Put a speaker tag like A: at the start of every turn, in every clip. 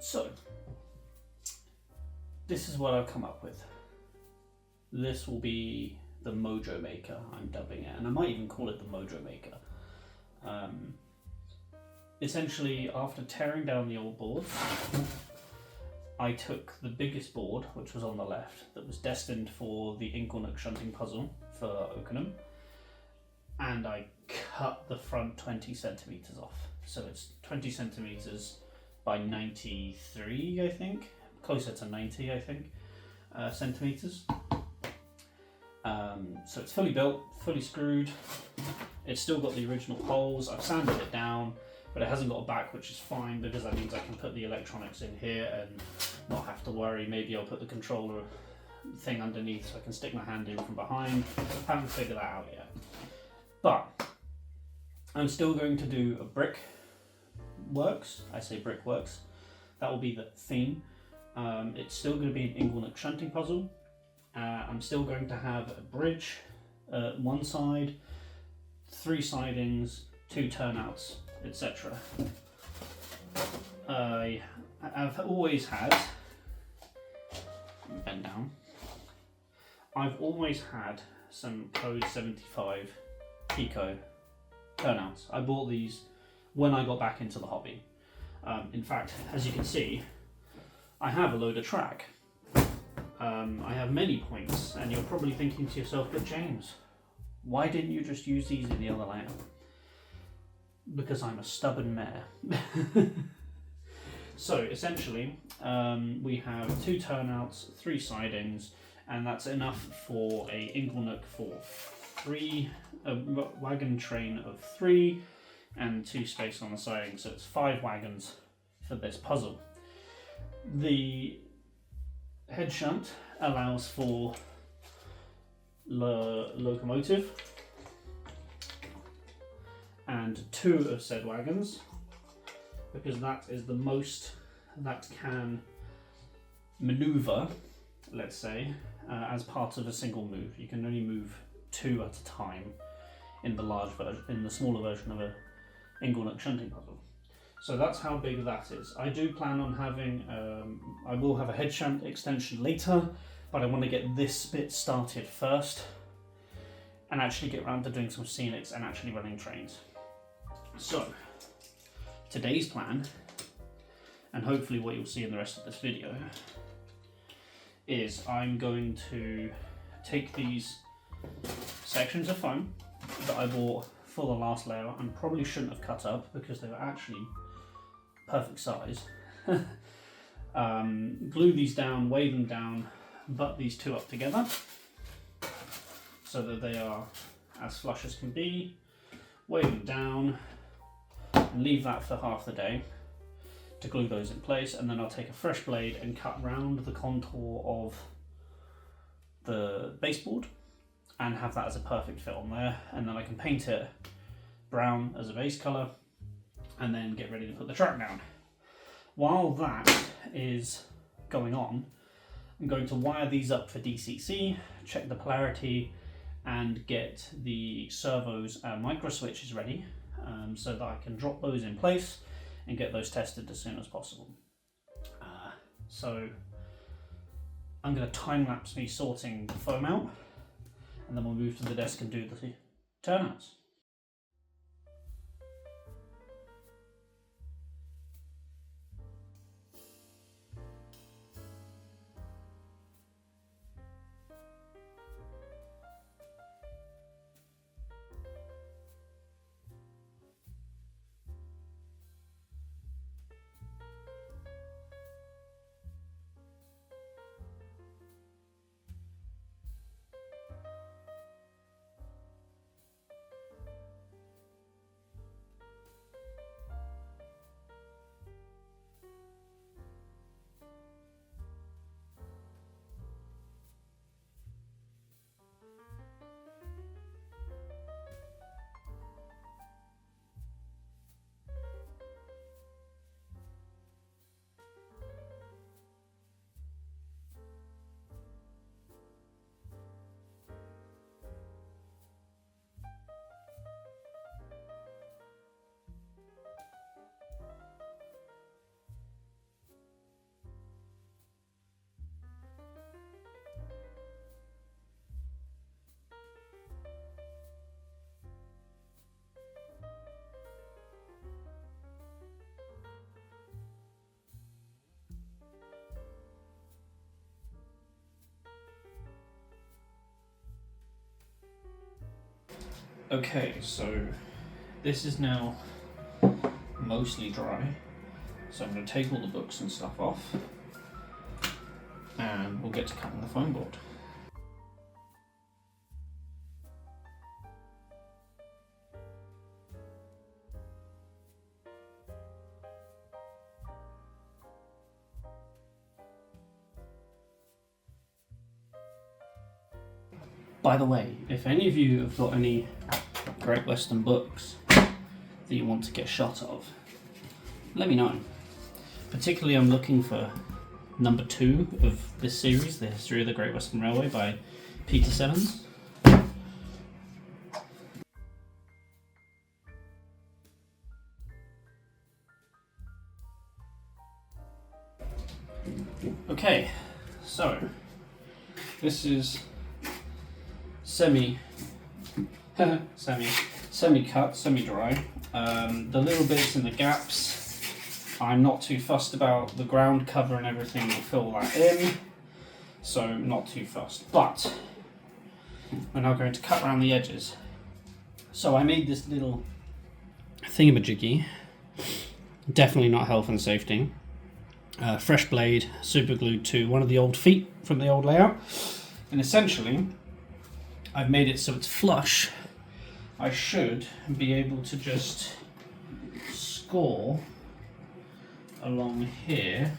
A: So, this is what I've come up with. This will be the Mojo Maker, I'm dubbing it, and I might even call it the Mojo Maker. Essentially, after tearing down the old boards, I took the biggest board, which was on the left, that was destined for the Inglenook shunting puzzle for Oakenham, and I cut the front 20 centimetres off. So it's 20 centimetres by 93, I think, closer to 90, I think, centimetres. So it's fully built, fully screwed. It's still got the original holes. I've sanded it down, but it hasn't got a back, which is fine because that means I can put the electronics in here and not have to worry. Maybe I'll put the controller thing underneath so I can stick my hand in from behind. Haven't figured that out yet. But I'm still going to do a brick works. I say brick works. That will be the theme. It's still going to be an Inglenook shunting puzzle. I'm still going to have a bridge, one side, 3 sidings, 2 turnouts, etc. I've always had, bend down, I've always had some Code 75 Pico turnouts. I bought these when I got back into the hobby. In fact, as you can see, I have a load of track. I have many points, and you're probably thinking to yourself, but James, why didn't you just use these in the other layout? Because I'm a stubborn mare. So essentially, we have 2 turnouts, 3 sidings, and that's enough for a Inglenook for 3, a wagon train of 3, and 2 space on the siding, so it's 5 wagons for this puzzle. The head shunt allows for locomotive and 2 of said wagons, because that is the most that can maneuver, let's say, as part of a single move. You can only move 2 at a time in the large version, in the smaller version of a Inglenook shunting puzzle. So that's how big that is. I do plan on having, I will have a head shunt extension later, but I want to get this bit started first and actually get around to doing some scenics and actually running trains. So, today's plan, and hopefully what you'll see in the rest of this video, is I'm going to take these sections of foam that I bought for the last layout and probably shouldn't have cut up because they were actually perfect size. Glue these down, weigh them down, butt these 2 up together so that they are as flush as can be, weigh them down and leave that for half the day to glue those in place, and then I'll take a fresh blade and cut round the contour of the baseboard and have that as a perfect fit on there, and then I can paint it brown as a base colour and then get ready to put the track down. While that is going on, I'm going to wire these up for DCC, check the polarity and get the servos and micro switches ready so that I can drop those in place and get those tested as soon as possible. So I'm going to time lapse me sorting the foam out, and then we'll move to the desk and do the turnouts. Okay, so this is now mostly dry, so I'm going to take all the books and stuff off and we'll get to cutting the foam board. By the way, if any of you have got any Great Western books that you want to get a shot of, let me know. Particularly I'm looking for number 2 of this series, The History of the Great Western Railway by Peter Simmons. Okay, so this is semi-cut, semi-dry. The little bits in the gaps, I'm not too fussed about. The ground cover and everything will fill that in, so not too fussed. But we're now going to cut around the edges. So I made this little thingamajiggy, definitely not health and safety. Fresh blade, super glued to one of the old feet from the old layout, and essentially I've made it so it's flush. I should be able to just score along here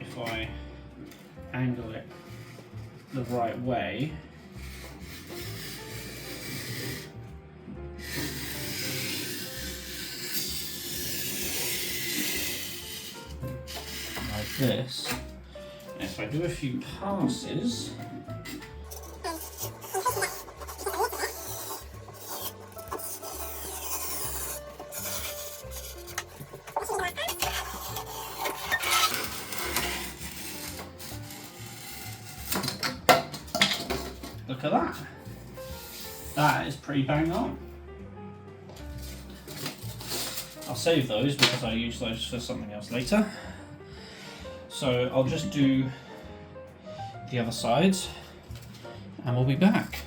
A: if I angle it the right way. Like this. And if I do a few passes, look at that. That is pretty bang on. I'll save those because I use those for something else later. So I'll just do the other sides and we'll be back.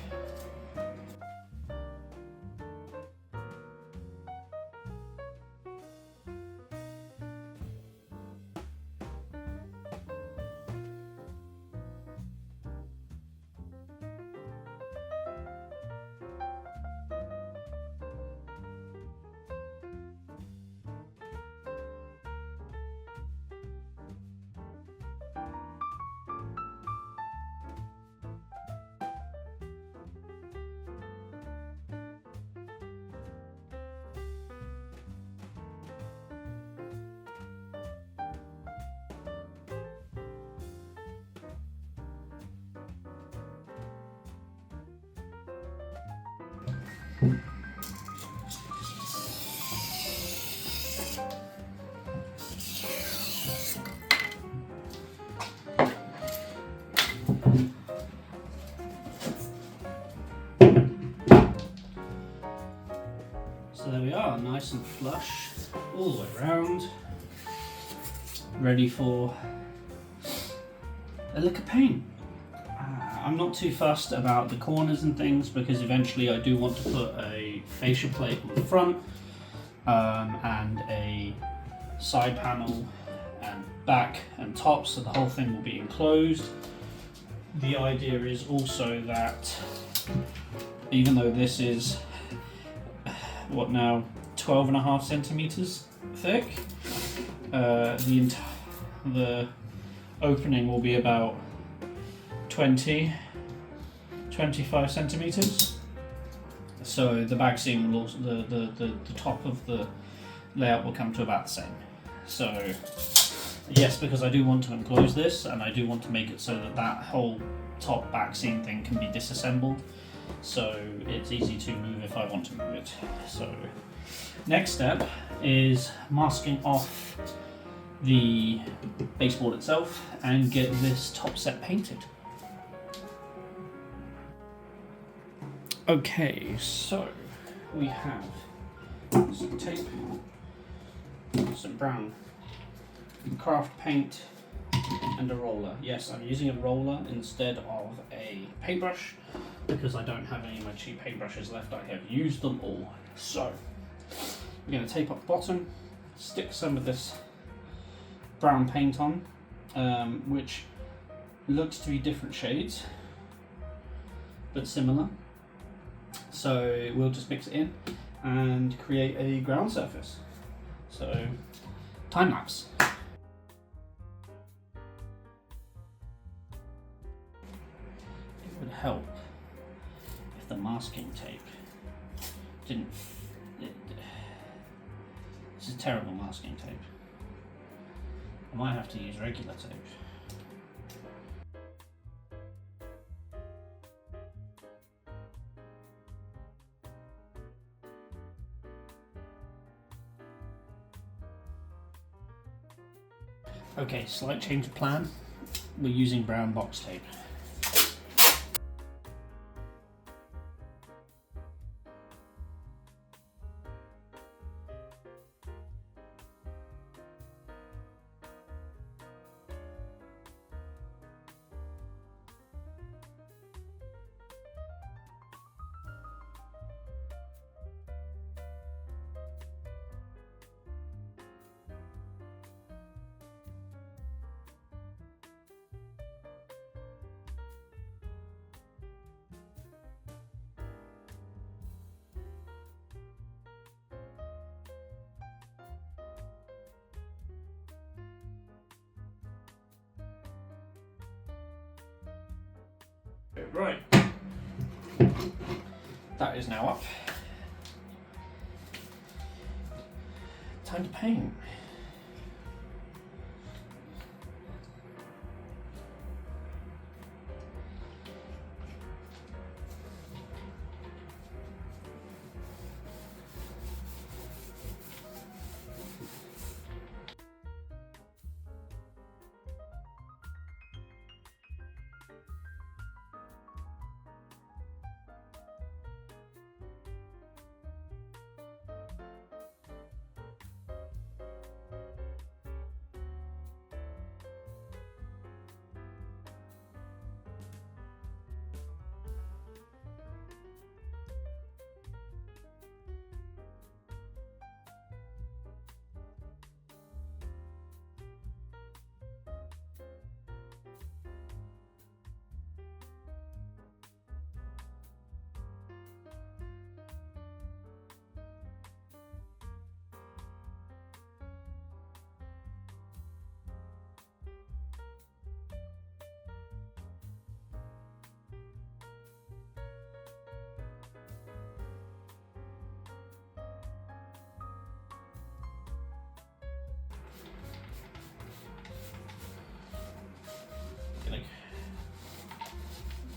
A: So there we are, nice and flush all the way around, ready for a lick of paint. I'm not too fussed about the corners and things because eventually I do want to put a fascia plate on the front and a side panel and back and top, so the whole thing will be enclosed. The idea is also that even though this is what now 12.5 centimeters thick, the opening will be about 25 centimeters. So the back seam will also, the top of the layout will come to about the same. So yes, because I do want to enclose this and I do want to make it so that that whole top back seam thing can be disassembled, so it's easy to move if I want to move it. So next step is masking off the baseboard itself and get this top set painted. Okay, so we have some tape, some brown craft paint, and a roller. Yes, I'm using a roller instead of a paintbrush because I don't have any of my cheap paintbrushes left. I have used them all. So we're going to tape up the bottom, stick some of this brown paint on, which looks to be different shades but similar. So we'll just mix it in and create a ground surface. So time lapse. It would help if the masking tape didn't. This is terrible masking tape. I might have to use regular tape. Okay, slight change of plan. We're using brown box tape. Right, that is now up. Time to paint.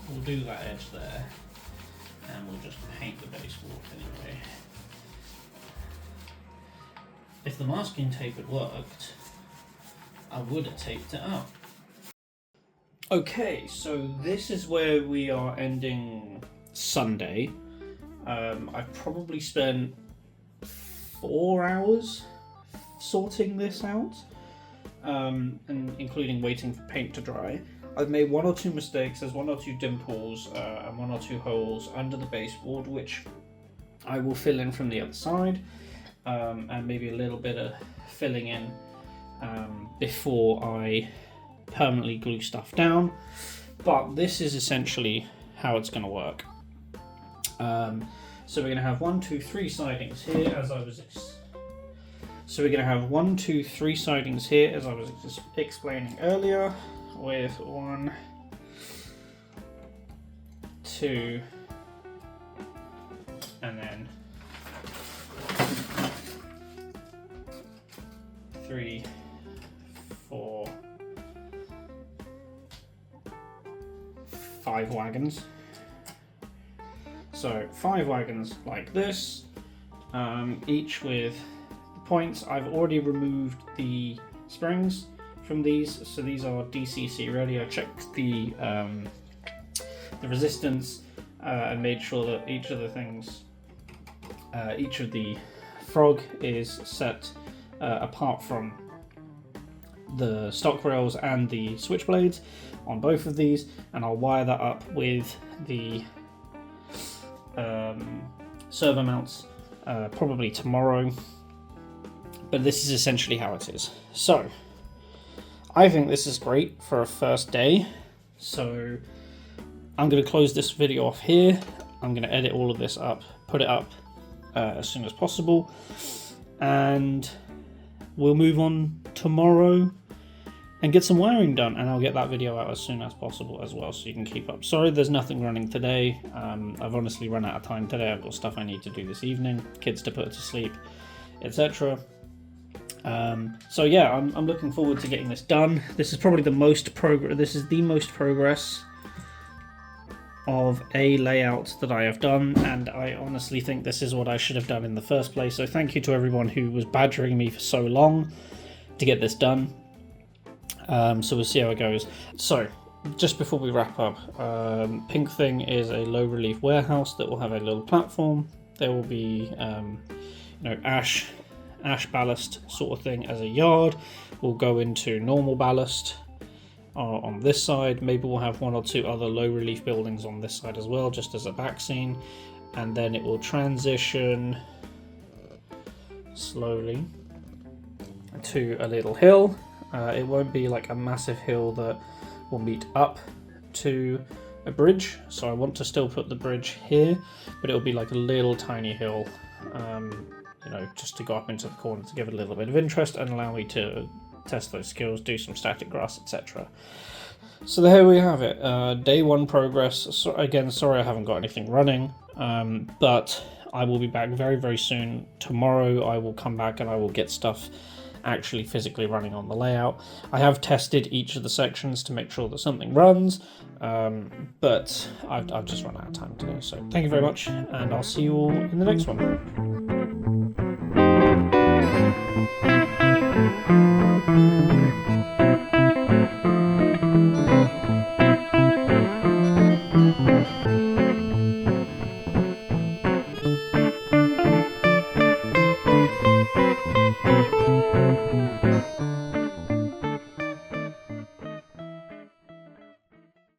A: We'll do that edge there, and we'll just paint the baseboard anyway. If the masking tape had worked, I would have taped it up. Okay, so this is where we are ending Sunday. I've probably spent 4 hours sorting this out, and including waiting for paint to dry. I've made 1 or 2 mistakes. There's 1 or 2 dimples and 1 or 2 holes under the baseboard, which I will fill in from the other side, and maybe a little bit of filling in before I permanently glue stuff down. But this is essentially how it's going to work. So we're going to have 1, 2, 3 sidings here, as I was explaining earlier, with 1, 2, and then 3, 4, 5 wagons. So 5 wagons like this, each with the points. I've already removed the springs from these, so these are DCC ready. I checked the resistance and made sure that each of the things, each of the frog is set apart from the stock rails and the switchblades on both of these, and I'll wire that up with the servo mounts probably tomorrow. But this is essentially how it is. So I think this is great for a first day. So I'm going to close this video off here. I'm going to edit all of this up, put it up as soon as possible, and we'll move on tomorrow and get some wiring done, and I'll get that video out as soon as possible as well, so you can keep up. Sorry there's nothing running today. I've honestly run out of time today. I've got stuff I need to do this evening, kids to put to sleep, etc. So yeah, I'm looking forward to getting this done. This is probably the most progress. This is the most progress of a layout that I have done, and I honestly think this is what I should have done in the first place. So thank you to everyone who was badgering me for so long to get this done. So we'll see how it goes. So just before we wrap up, Pink Thing is a low relief warehouse that will have a little platform. There will be ash ballast sort of thing as a yard. We'll go into normal ballast on this side. Maybe we'll have one or two other low relief buildings on this side as well, just as a back scene, and then it will transition slowly to a little hill. It won't be like a massive hill that will meet up to a bridge, so I want to still put the bridge here, but it'll be like a little tiny hill, just to go up into the corner to give it a little bit of interest and allow me to test those skills, do some static grass, etc. So there we have it. Day 1 progress. So again, sorry I haven't got anything running, but I will be back very, very soon. Tomorrow I will come back and I will get stuff actually physically running on the layout. I have tested each of the sections to make sure that something runs, but I've just run out of time today. So thank you very much, and I'll see you all in the next one.